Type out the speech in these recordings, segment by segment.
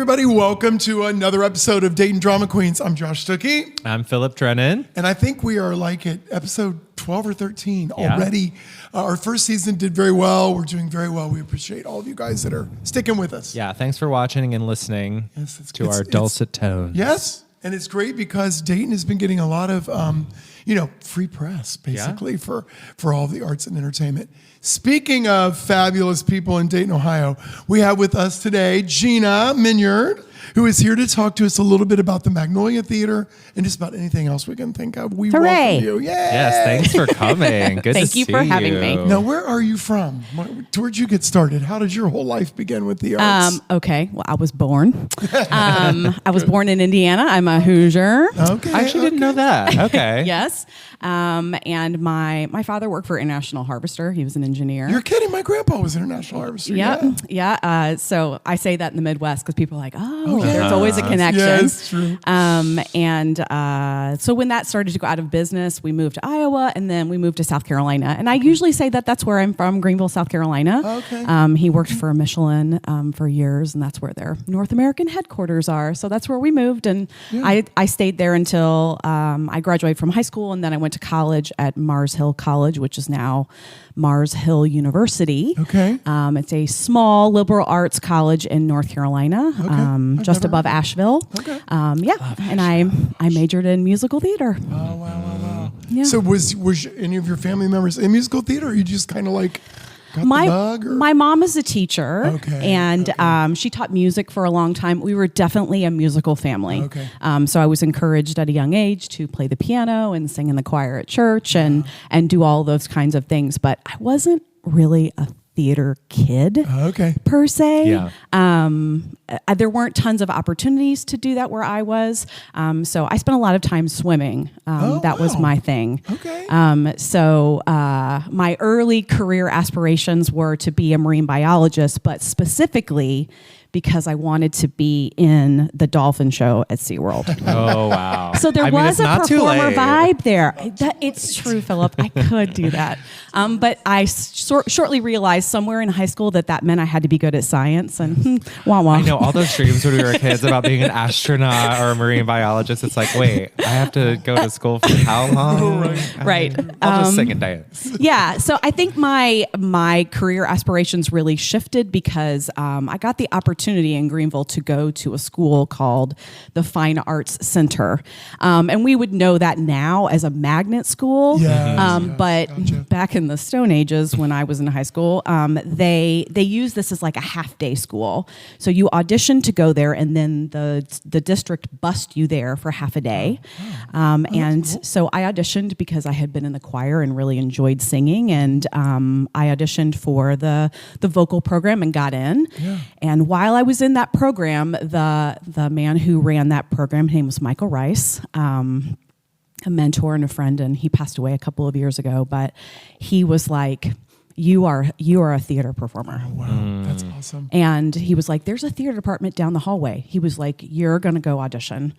everybody. Welcome to another episode of Dayton Drama Queens. I'm Josh Stucky. I'm Philip Drennen. And I think we are like at episode 12 or 13 already. Our first season did very well. We're doing very well. We appreciate all of you guys that are sticking with us. Yeah, thanks for watching and listening to our dulcet tones. Yes, and it's great because Dayton has been getting a lot of, free press, basically, for all the arts and entertainment. Speaking of fabulous people in Dayton, Ohio, we have with us today Gina Minyard, who is here to talk to us a little bit about the Magnolia Theater and just about anything else we can think of. We welcome you. Yay! Yes, thanks for coming. Good Thank to you see for having me. Now, where are you from? Where'd you get started? How did your whole life begin with the arts? Okay, well, I was born. I was born in Indiana. I'm a Hoosier. Okay. I actually didn't know that. Okay. Yes. And my father worked for International Harvester. He was an engineer. You're kidding. My grandpa was International Harvester. Yeah. So I say that in the Midwest because people are like, there's always a connection. Yeah, it's true. So when that started to go out of business, we moved to Iowa, and then we moved to South Carolina. And I usually say that that's where I'm from, Greenville, South Carolina. Okay. He worked for Michelin for years, and that's where their North American headquarters are. So that's where we moved, and I stayed there until I graduated from high school, and then I went to college at Mars Hill College, which is now Mars Hill University. Okay. It's a small liberal arts college in North Carolina, just above Asheville. Okay. And I majored in musical theater. Oh, wow. Yeah. So was any of your family members in musical theater, or you just kind of like got the bug? Or? My mom is a teacher, and she taught music for a long time. We were definitely a musical family. Okay. So I was encouraged at a young age to play the piano and sing in the choir at church and do all those kinds of things. But I wasn't really a theater kid per se. Yeah. There weren't tons of opportunities to do that where I was. So I spent a lot of time swimming. That was my thing. Okay. So my early career aspirations were to be a marine biologist, but specifically because I wanted to be in the dolphin show at SeaWorld. Oh, wow. So there was a performer vibe there. It's true, Philip. I could do that. But I shortly realized somewhere in high school that meant I had to be good at science. And wah wah. I know all those dreams when we were kids about being an astronaut or a marine biologist. It's like, wait, I have to go to school for how long? Right. I'll just sing and dance. Yeah. So I think my career aspirations really shifted because I got the opportunity in Greenville to go to a school called the Fine Arts Center. And we would know that now as a magnet school. But back in the Stone Ages when I was in high school, they used this as like a half-day school. So you auditioned to go there, and then the district bussed you there for half a day. So I auditioned because I had been in the choir and really enjoyed singing, and I auditioned for the vocal program and got in. And while I was in that program, the man who ran that program, his name was Michael Rice, a mentor and a friend, and he passed away a couple of years ago, but he was like, you are a theater performer. Oh, wow. That's awesome. And he was like, there's a theater department down the hallway. He was like, you're going to go audition.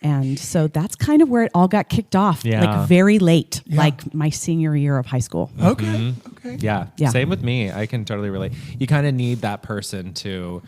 And so that's kind of where it all got kicked off, like very late, like my senior year of high school. Okay. Yeah. Same with me. I can totally relate. You kind of need that person to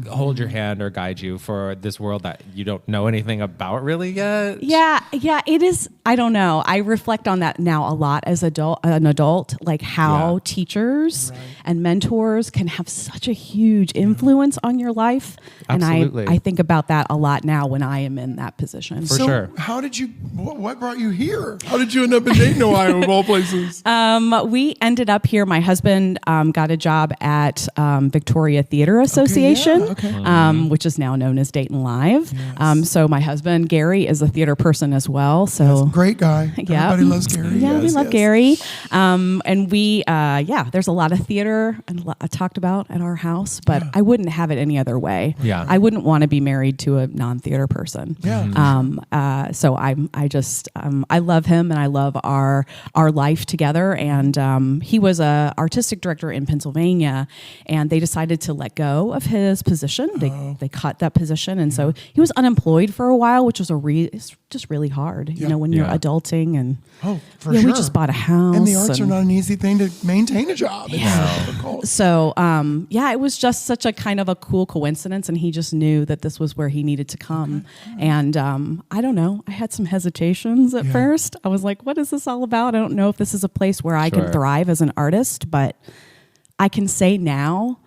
hold your hand or guide you for this world that you don't know anything about really yet. Yeah, it is. I don't know. I reflect on that now a lot as an adult, like how teachers and mentors can have such a huge influence on your life. Absolutely. And I think about that a lot now when I am in that position. For sure. How did you, what brought you here? How did you end up in Dayton, Ohio, of all places? We ended up here. My husband got a job at Victoria Theater Association, which is now known as Dayton Live. Yes. So my husband, Gary, is a theater person as well. So great guy. Everybody loves Gary. Yeah, we love Gary. And we, there's a lot of theater talked about at our house, but I wouldn't have it any other way. Yeah. I wouldn't want to be married to a non-theater person. Yeah. So I love him, and I love our life together. And he was a artistic director in Pennsylvania, and they decided to let go of his position. They cut that position, and so he was unemployed for a while, which was just really hard, you know, when you're Yeah. adulting and For yeah, sure. we just bought a house. And the arts are not an easy thing to maintain a job. It's difficult. So, yeah, it was just such a kind of a cool coincidence, and he just knew that this was where he needed to come. And I don't know, I had some hesitations at first. I was like, what is this all about? I don't know if this is a place where I can thrive as an artist, but I can say now,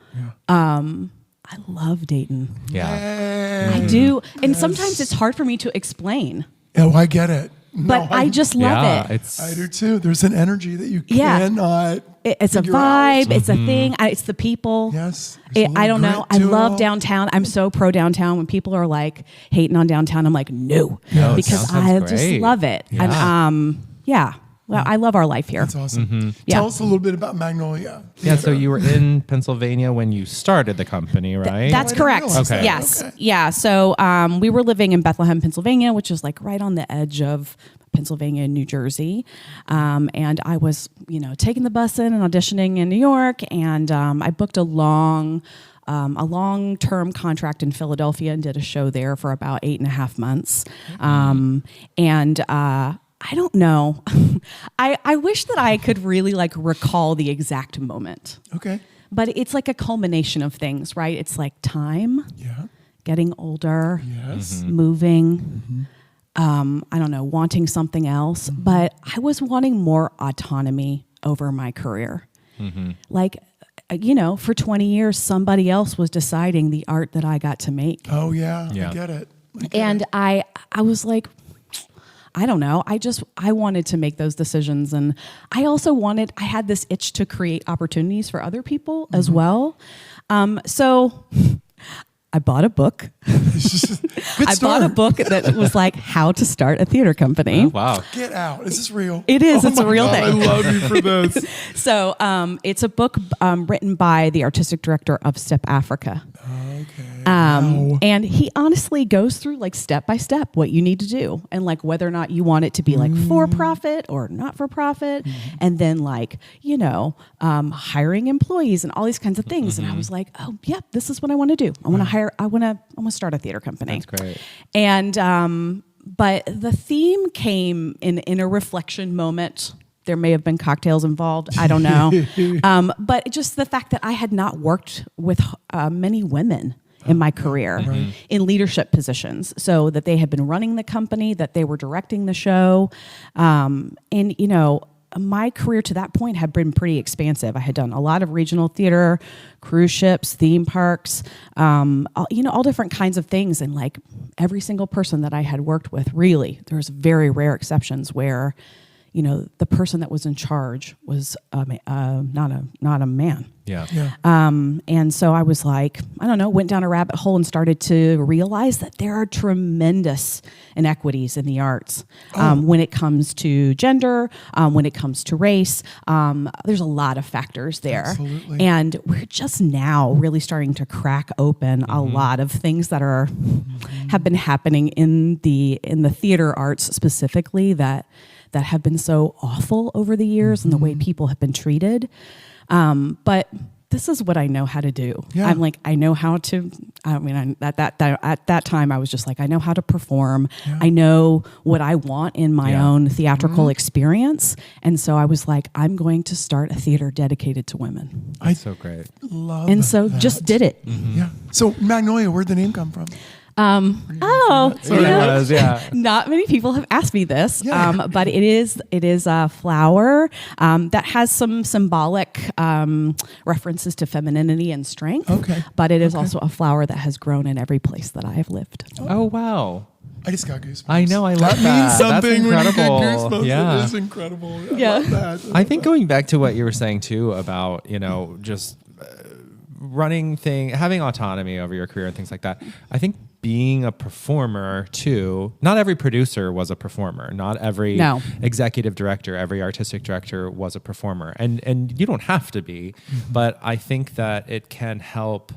I love Dayton. Yeah. I do. And sometimes it's hard for me to explain, Oh, I get it. but I just love it. I do too. There's an energy that you Yeah. cannot. It's a figure vibe. out. It's a thing. It's the people. Yes. There's a I little don't know. grit I to it love all. downtown. I'm so pro downtown. When people are like hating on downtown, I'm like, no, Yeah, because sounds I great. just love it. Yeah. And well, I love our life here. That's awesome. Yeah. Tell us a little bit about Magnolia. Yeah, so you were in Pennsylvania when you started the company, right? That's I didn't correct. realize that. Yes. Okay. Yeah. So we were living in Bethlehem, Pennsylvania, which is like right on the edge of Pennsylvania and New Jersey. And I was, you know, taking the bus in and auditioning in New York. And I booked a long-term contract in Philadelphia and did a show there for about 8.5 months. I don't know. I wish that I could really like recall the exact moment. Okay. But it's like a culmination of things, right? It's like time, Yeah. getting older, Yes. moving, I don't know, wanting something else. But I was wanting more autonomy over my career. Like, you know, for 20 years, somebody else was deciding the art that I got to make. Oh yeah. Yeah. I get it. And I was like, I don't know. I wanted to make those decisions. And I also I had this itch to create opportunities for other people as well. So I bought a book. Good I start. bought a book that was like how to start a theater company. Oh, wow. Get out. Is this real? It is. Oh It's a my real God, thing. I love you for this. So it's a book written by the artistic director of Step Africa. Okay. Wow. And he honestly goes through like step by step what you need to do and like whether or not you want it to be like for profit or not for profit. And then like, you know, hiring employees and all these kinds of things. And I was like, oh, yeah, this is what I want to do. I want to start a theater company. That's great. And, but the theme came in a reflection moment. There may have been cocktails involved. I don't know. But just the fact that I had not worked with many women in my career in leadership positions, so that they had been running the company, that they were directing the show. And, you know, my career to that point had been pretty expansive. I had done a lot of regional theater, cruise ships, theme parks, all different kinds of things. And like every single person that I had worked with, really, there was very rare exceptions where, you know, the person that was in charge was not a man. Yeah. And so I was like, I don't know, went down a rabbit hole and started to realize that there are tremendous inequities in the arts when it comes to gender, when it comes to race. There's a lot of factors there. Absolutely. And we're just now really starting to crack open a lot of things that have been happening in the theater arts specifically that have been so awful over the years and the way people have been treated. But this is what I know how to do. Yeah. I'm like, I know how to, at that time I was just like, I know how to perform. Yeah. I know what I want in my own theatrical experience. And so I was like, I'm going to start a theater dedicated to women. That's so great. Love And so that. just did it. Yeah. So Magnolia, where'd the name come from? You know, Yeah. not many people have asked me this, Yeah. but it is a flower that has some symbolic references to femininity and strength. Okay. But it is also a flower that has grown in every place that I have lived. Oh, wow. I just got goosebumps. I know. I love That that. means something when you get incredible. goosebumps. Yeah. It is incredible. Yeah. I love that. I think going back to what you were saying too about, you know, just having autonomy over your career and things like that. I think being a performer too, not every producer was a performer. Not every executive director, every artistic director was a performer. And you don't have to be, but I think that it can help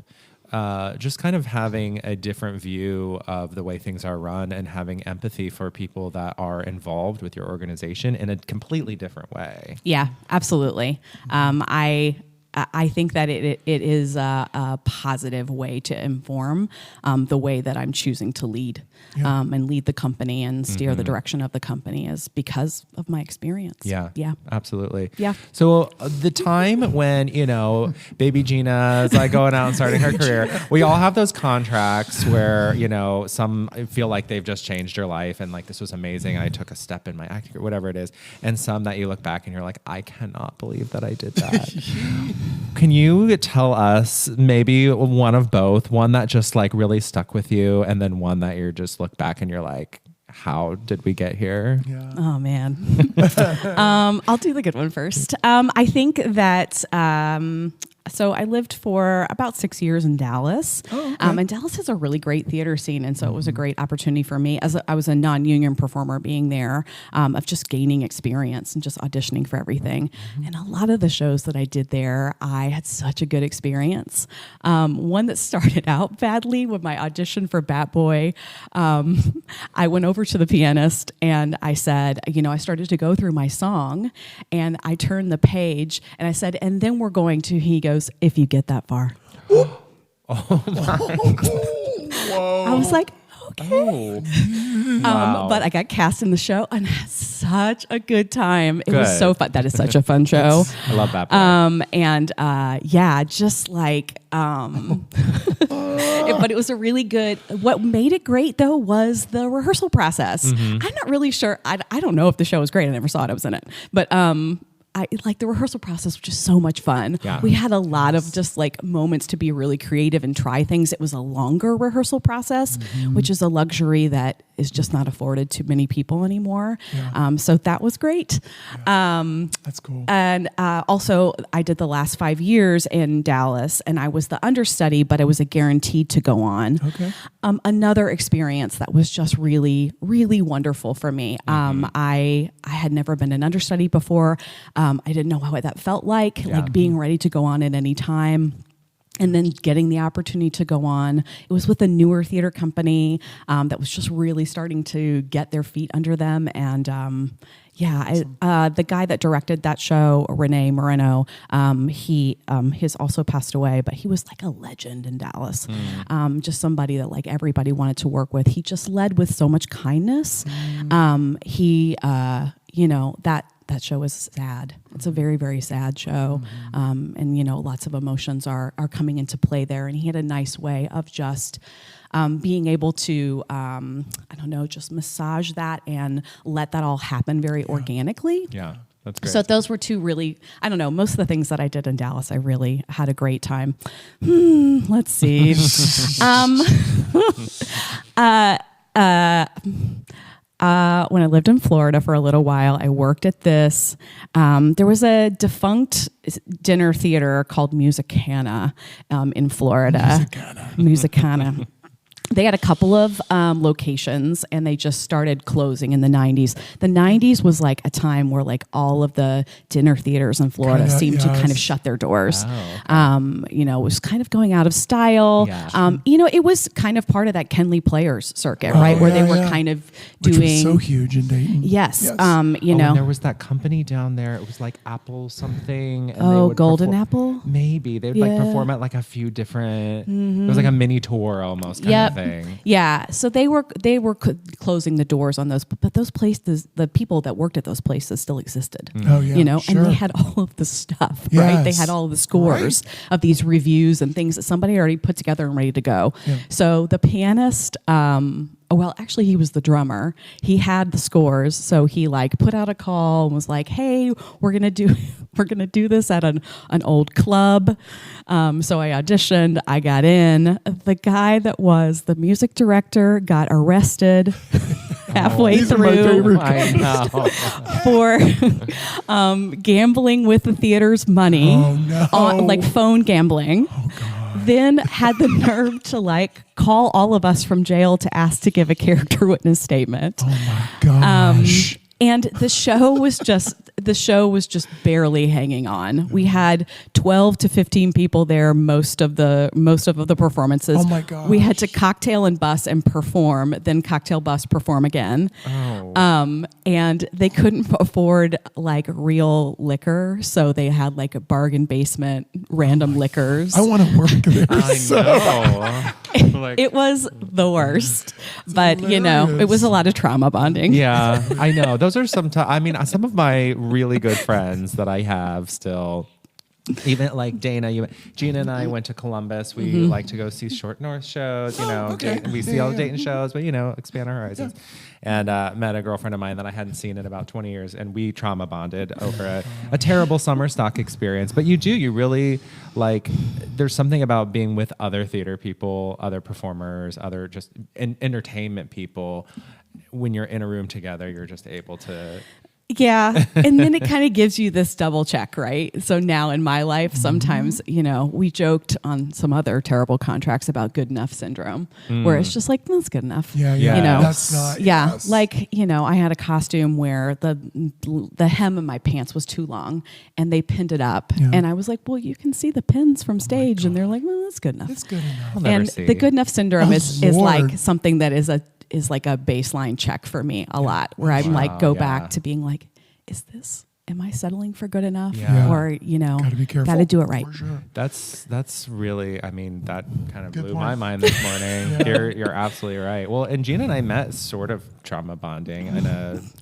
just kind of having a different view of the way things are run and having empathy for people that are involved with your organization in a completely different way. Yeah, absolutely. I think that it is a positive way to inform the way that I'm choosing to lead and lead the company and steer the direction of the company is because of my experience. Yeah. Yeah. Absolutely. Yeah. So the time when, baby Gina is like going out and starting her career, we all have those contracts where, some feel like they've just changed your life and like this was amazing. I took a step in my acting or whatever it is. And some that you look back and you're like, I cannot believe that I did that. Can you tell us maybe one of both, one that just like really stuck with you and then one that you're just look back and you're like, how did we get here? Yeah. Oh man. I'll do the good one first. I think that so I lived for about 6 years in Dallas. Oh, okay. And Dallas has a really great theater scene. And so it was a great opportunity for me as I was a non-union performer being there, of just gaining experience and just auditioning for everything. And a lot of the shows that I did there, I had such a good experience. One that started out badly with my audition for Bat Boy, I went over to the pianist and I said, I started to go through my song and I turned the page and I said, and then we're going to, he goes, if you get that far. Oh my. Whoa. I was like, okay. Oh. Wow. But I got cast in the show and had such a good time. It was Good. so fun. That is such a fun show. I love that part. Just like, but it was a really good, what made it great though was the rehearsal process. I'm not really sure. I don't know if the show was great. I never saw it. I was in it. But, I like the rehearsal process was just so much fun. Yeah. We had a lot of just like moments to be really creative and try things. It was a longer rehearsal process, which is a luxury that is just not afforded to many people anymore. Yeah. So that was great. That's cool. And also, I did the last 5 years in Dallas, and I was the understudy, but I was guaranteed to go on. Okay. Another experience that was just really, really wonderful for me. I had never been an understudy before. I didn't know what that felt like being ready to go on at any time. And then getting the opportunity to go on. It was with a newer theater company that was just really starting to get their feet under them. And the guy that directed that show, Rene Moreno, he has also passed away, but he was like a legend in Dallas. Just somebody that like everybody wanted to work with. He just led with so much kindness. That show is sad. It's a very, very sad show. And lots of emotions are coming into play there. And he had a nice way of just being able to, just massage that and let that all happen very organically. Yeah, that's great. So those were two really, most of the things that I did in Dallas, I really had a great time. Let's see. When I lived in Florida for a little while, I worked at this. There was a defunct dinner theater called Musicana in Florida. Musicana. They had a couple of locations and they just started closing in the 90s. The 90s was like a time where like all of the dinner theaters in Florida seemed to kind of shut their doors. Oh, okay. It was kind of going out of style. Yeah. It was kind of part of that Kenley Players circuit, right? Where they were kind of doing. Which was so huge in Dayton. Yes. And there was that company down there. It was like Apple something. And they would Golden Apple? Maybe. They would like perform at like a few different, it was like a mini tour almost kind of thing. Yeah, so they were closing the doors on those, but those places, the people that worked at those places still existed. Oh yeah, and they had all of the stuff, right? They had all of the scores of these reviews and things that somebody already put together and ready to go. Yeah. So the pianist, actually he was the drummer. He had the scores, so he like put out a call and was like, "Hey, we're gonna do this at an old club." So I auditioned. I got in. The guy that was the music director got arrested halfway through for gambling with the theater's money on like phone gambling. Oh, God. Then had the nerve to like call all of us from jail to ask to give a character witness statement. Oh my gosh. And the show was just the show was just barely hanging on. We had 12 to 15 people there most of the performances. Oh my gosh. We had to cocktail and bus and perform, then cocktail bus perform again. Oh. And they couldn't afford like real liquor, so they had like a bargain basement random liquors. I want to work there. I know. It was the worst, but you know, it was a lot of trauma bonding. Yeah, I know. Those are some of my really good friends that I have still. Even like Dana, Gina and I went to Columbus. We like to go see Short North shows, okay. We see all the Dayton shows, but expand our horizons. Yeah. And met a girlfriend of mine that I hadn't seen in about 20 years, and we trauma bonded over a terrible summer stock experience. But you really like, there's something about being with other theater people, other performers, other just entertainment people. When you're in a room together, you're just able to... Yeah. And then it kind of gives you this double check, right? So now in my life, sometimes, we joked on some other terrible contracts about good enough syndrome, where it's just like, that's good enough. Yeah. That's not. Yeah. Yes. Like, I had a costume where the hem of my pants was too long and they pinned it up. Yeah. And I was like, well, you can see the pins from stage. And they're like, well, that's good enough. That's good enough. And the good enough syndrome is like something that is like a baseline check for me a lot, where I'm like, go back to being like, am I settling for good enough? Yeah. Or, gotta be careful. gotta do it right. For sure. That's really, that kind of Good blew point. my mind this morning. You're absolutely right. Well, and Gina and I met sort of trauma bonding in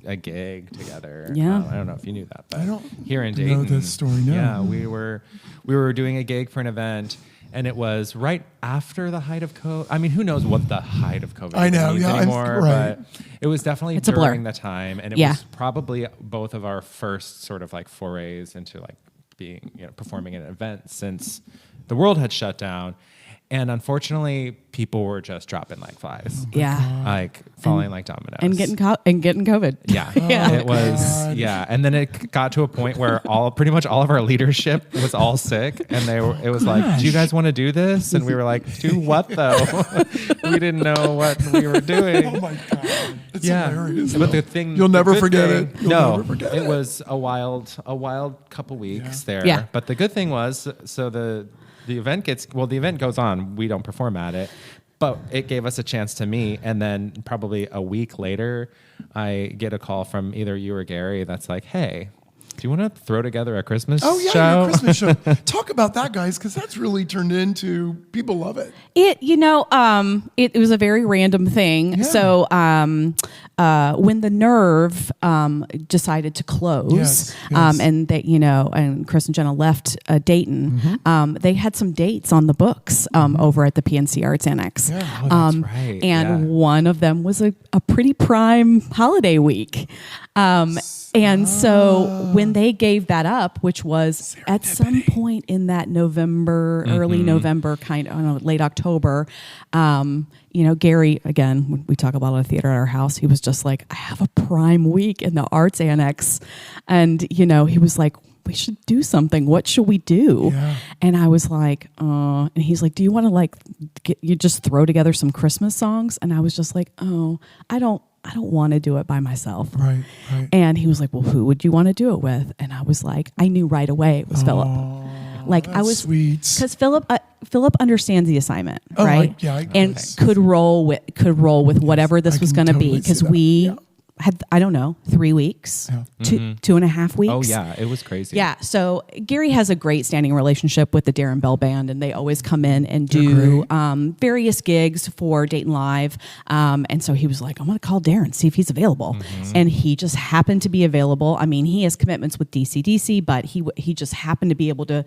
a gig together. Yeah. I don't know if you knew that, but I don't here in know Dayton. this story, no. Yeah, we were doing a gig for an event. And it was right after the height of COVID. I mean, who knows what the height of COVID means anymore, but it was definitely during the time. And it was probably both of our first sort of like forays into like being, performing at an event since the world had shut down. And unfortunately, people were just dropping like flies. Like falling like dominoes. And getting COVID. Yeah. It was, And then it got to a point where pretty much all of our leadership was all sick. And it was like, do you guys want to do this? And we were like, do what though? We didn't know what we were doing. Oh my God. It's hilarious. But the thing, you'll never forget it. It was a wild couple weeks there. Yeah. But the good thing was, so the event goes on. We don't perform at it, but it gave us a chance to meet. And then probably a week later, I get a call from either you or Gary that's like, hey, do you want to throw together a Christmas show? Yeah, a Christmas show. Talk about that, guys, because that's really turned into, people love it. It was a very random thing. Yeah. So when the Nerve decided to close, and that and Chris and Jenna left Dayton, they had some dates on the books over at the PNC Arts Annex. Yeah. That's right. And one of them was a pretty prime holiday week. And so when they gave that up, which was at some point in that November, early November, late October, Gary, again, when we talk about a theater at our house, he was just like, I have a prime week in the Arts Annex. And, he was like, we should do something. What should we do? Yeah. And I was like, and he's like, do you want to you just throw together some Christmas songs? And I was just like, oh, I don't want to do it by myself. Right. And he was like, well, who would you want to do it with? And I was like, I knew right away it was Philip. Like I was sweet because Philip understands the assignment, right? And could roll with whatever this was going to be because we had, I don't know, 3 weeks, 2.5 weeks. Oh yeah, it was crazy. Yeah. So Gary has a great standing relationship with the Darren Bell Band, and they always come in and do various gigs for Dayton Live. And so he was like, I'm going to call Darren, see if he's available. And he just happened to be available. I mean, he has commitments with DC, but he just happened to be able to,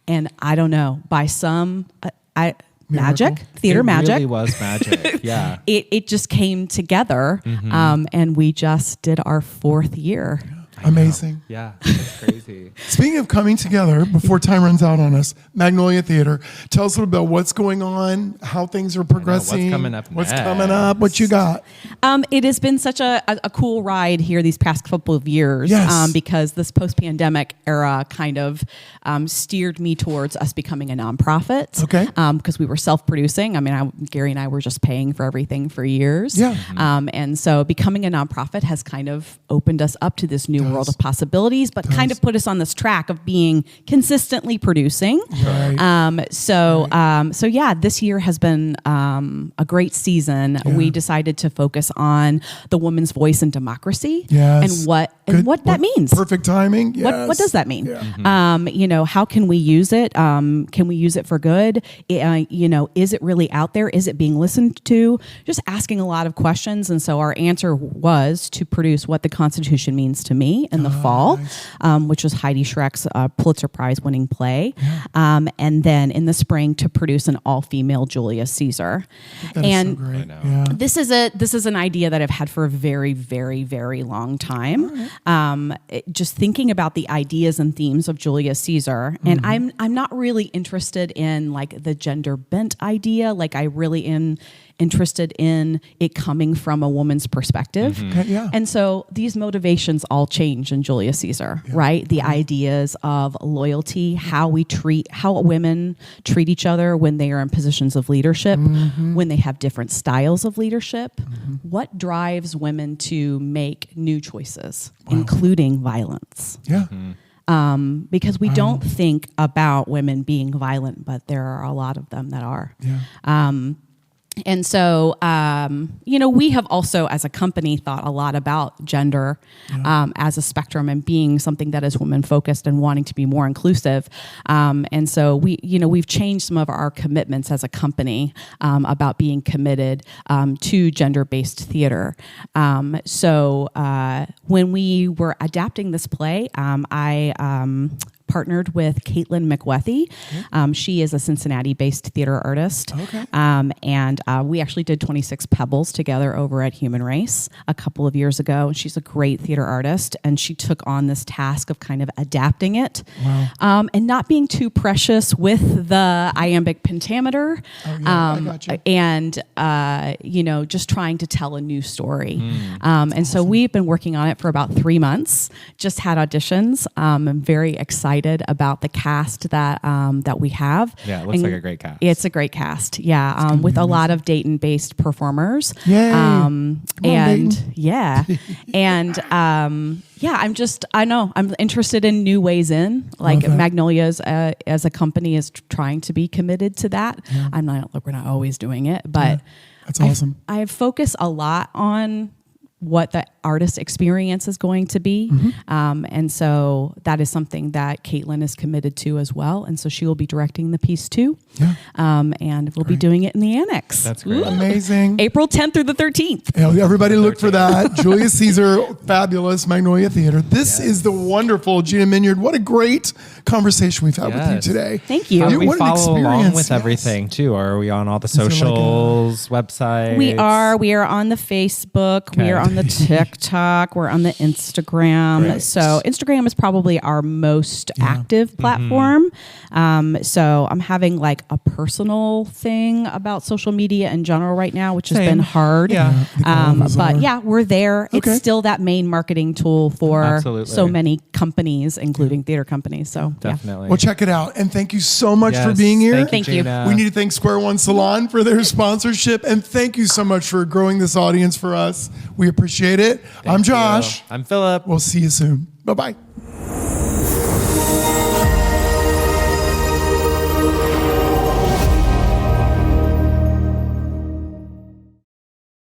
and I don't know, by some, theater magic. It really was magic. Yeah. It just came together, and we just did our 4th year. Amazing. Yeah, it's crazy. Speaking of coming together, before time runs out on us, Magnolia Theater, tell us a little about what's going on, how things are progressing. What's coming up what you got? It has been such a cool ride here these past couple of years, because this post-pandemic era kind of steered me towards us becoming a nonprofit. Okay. Because we were self-producing. I mean, Gary and I were just paying for everything for years. Yeah. And so becoming a nonprofit has kind of opened us up to this new world of possibilities, but kind of put us on this track of being consistently producing. Right. So yeah, this year has been a great season. Yeah. We decided to focus on the woman's voice in democracy Yes. and what that means. Perfect timing. Yes. What does that mean? Yeah. How can we use it? Can we use it for good? Is it really out there? Is it being listened to? Just asking a lot of questions. And so our answer was to produce What the Constitution Means to Me in the fall, which was Heidi Schreck's Pulitzer Prize winning play. Yeah. And then in the spring to produce an all-female Julius Caesar. That is so great. Yeah. This is an idea that I've had for a very, very, very long time. Just thinking about the ideas and themes of Julius Caesar, and I'm not really interested in like the gender bent idea. Like I really am interested in it coming from a woman's perspective. Okay, yeah. And so these motivations all change in Julius Caesar, right? The ideas of loyalty, how women treat each other when they are in positions of leadership, when they have different styles of leadership, what drives women to make new choices, including violence. Yeah. Because we don't think about women being violent, but there are a lot of them that are. Yeah. And so, we have also, as a company, thought a lot about gender as a spectrum and being something that is women focused and wanting to be more inclusive. And so we've changed some of our commitments as a company about being committed to gender-based theater. So when we were adapting this play, I partnered with Caitlin McWethy. She is a Cincinnati-based theater artist. Okay. And we actually did 26 Pebbles together over at Human Race a couple of years ago. She's a great theater artist, and she took on this task of kind of adapting it. Wow. And not being too precious with the iambic pentameter. Oh, yeah, I gotcha. And, just trying to tell a new story. And so we've been working on it for about 3 months, just had auditions. I'm very excited about the cast that we have. Yeah, it looks like a great cast. It's a great cast, yeah, with a lot of Dayton-based performers. Yay. And Dayton. yeah, and I'm interested in new ways in. Like Magnolia's as a company is trying to be committed to that. Yeah. We're not always doing it, but that's awesome. I focus a lot on what the artist experience is going to be. And so that is something that Caitlin is committed to as well. And so she will be directing the piece too. Yeah. And we'll be doing it in the annex. That's great. Amazing. April 10th through the 13th. Hey, everybody look for that. Julius Caesar, fabulous, Magnolia Theater. This is the wonderful Gina Minyard. What a great conversation we've had with you today. Thank you. How do we What an follow along experience. with everything too? Are we on all the socials, websites? We are on the Facebook. We are on the TikTok. We're on the Instagram. Great. So Instagram is probably our most active platform. So I'm having like a personal thing about social media in general right now, which has been hard. Yeah. But yeah, we're there. Okay. It's still that main marketing tool for Absolutely. so many companies, including theater companies. So Definitely. Well, check it out. And thank you so much for Yes, being here. Thank you. Gina. We need to thank Square One Salon for their sponsorship. And thank you so much for growing this audience for us. We appreciate it. I'm Thank you. Josh. I'm Philip. We'll see you soon. Bye-bye.